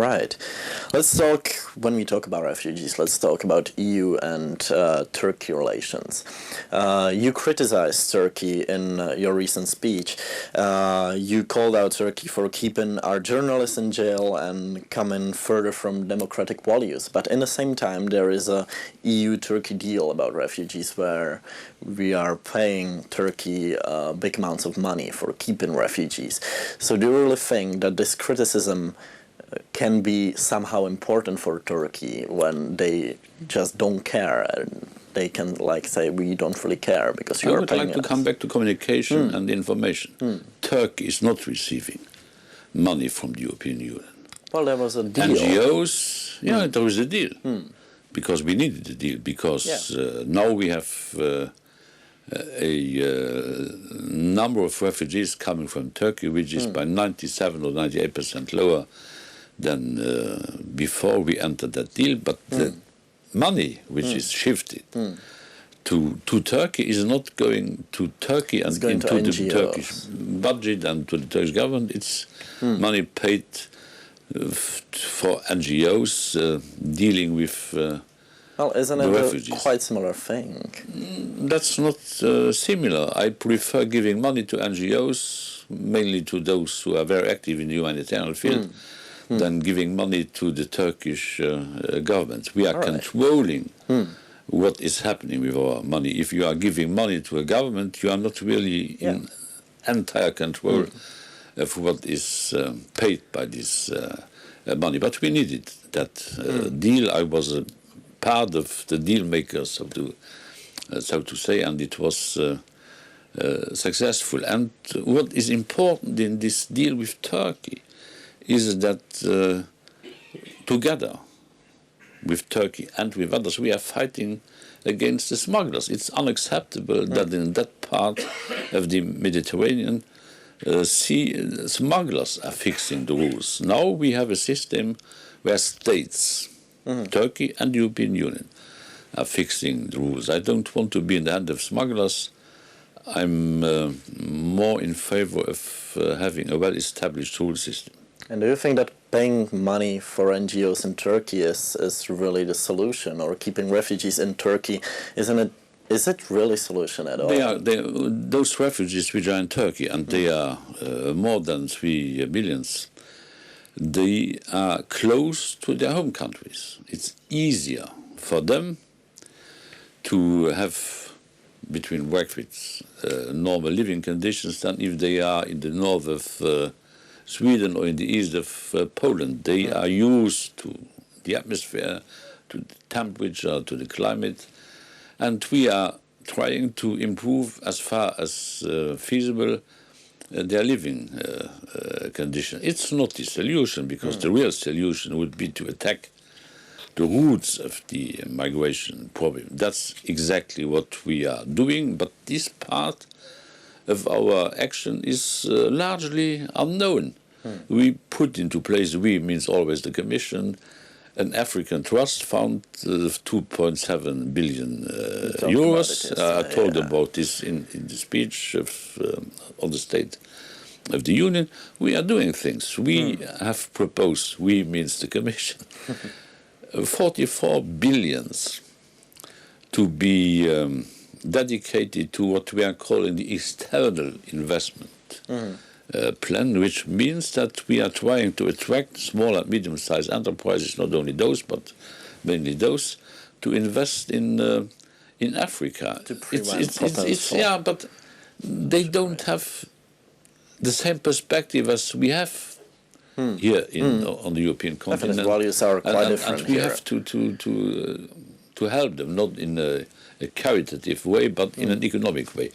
Right. Let's talk, when we talk about refugees, let's talk about EU and Turkey relations. You criticized Turkey in your recent speech. You called out Turkey for keeping our journalists in jail and coming further from democratic values. But in the same time, there is a EU-Turkey deal about refugees where we are paying Turkey big amounts of money for keeping refugees. So do you really think that this criticism can be somehow important for Turkey when they just don't care and they can say we don't really care because you are paying us? I would like to come back to communication and information. Turkey is not receiving money from the European Union. Well, there was a deal. NGOs, yeah, there was a deal because we needed a deal because now we have a number of refugees coming from Turkey, which is by 97 or 98% lower than before we entered that deal, but the money which is shifted to Turkey is not going to Turkey and into the Turkish budget and to the Turkish government. It's money paid for NGOs dealing with well, isn't the it refugees. A quite similar thing? That's not similar. I prefer giving money to NGOs, mainly to those who are very active in the humanitarian field, than giving money to the Turkish government. We are controlling what is happening with our money. If you are giving money to a government, you are not really in entire control of what is paid by this money. But we needed that deal. I was a part of the deal makers, so to say, and it was successful. And what is important in this deal with Turkey is that together with Turkey and with others, we are fighting against the smugglers. It's unacceptable that in that part of the Mediterranean smugglers are fixing the rules. Now we have a system where states, Turkey and the European Union, are fixing the rules. I don't want to be in the hand of smugglers. I'm more in favor of having a well-established rule system. And do you think that paying money for NGOs in Turkey is really the solution, or keeping refugees in Turkey, is it really a solution at all? Those refugees which are in Turkey, and they are more than 3 million, they are close to their home countries. It's easier for them to have between brackets normal living conditions than if they are in the north of Sweden or in the east of Poland. They are used to the atmosphere, to the temperature, to the climate, and we are trying to improve as far as feasible their living condition. It's not the solution, because the real solution would be to attack the roots of the migration problem. That's exactly what we are doing, but this part of our action is largely unknown. We put into place, we means always the Commission, an African trust fund of 2.7 billion euros. I told about this in the speech on the State of the Union. We are doing things. We have proposed, we means the Commission, 44 billions to be dedicated to what we are calling the external investment plan, which means that we are trying to attract small and medium-sized enterprises, not only those, but mainly those, to invest in Africa. To prevent but they don't have the same perspective as we have here on the European continent. Definite values are quite different. And we have to help them, not in a caritative way, but in an economic way.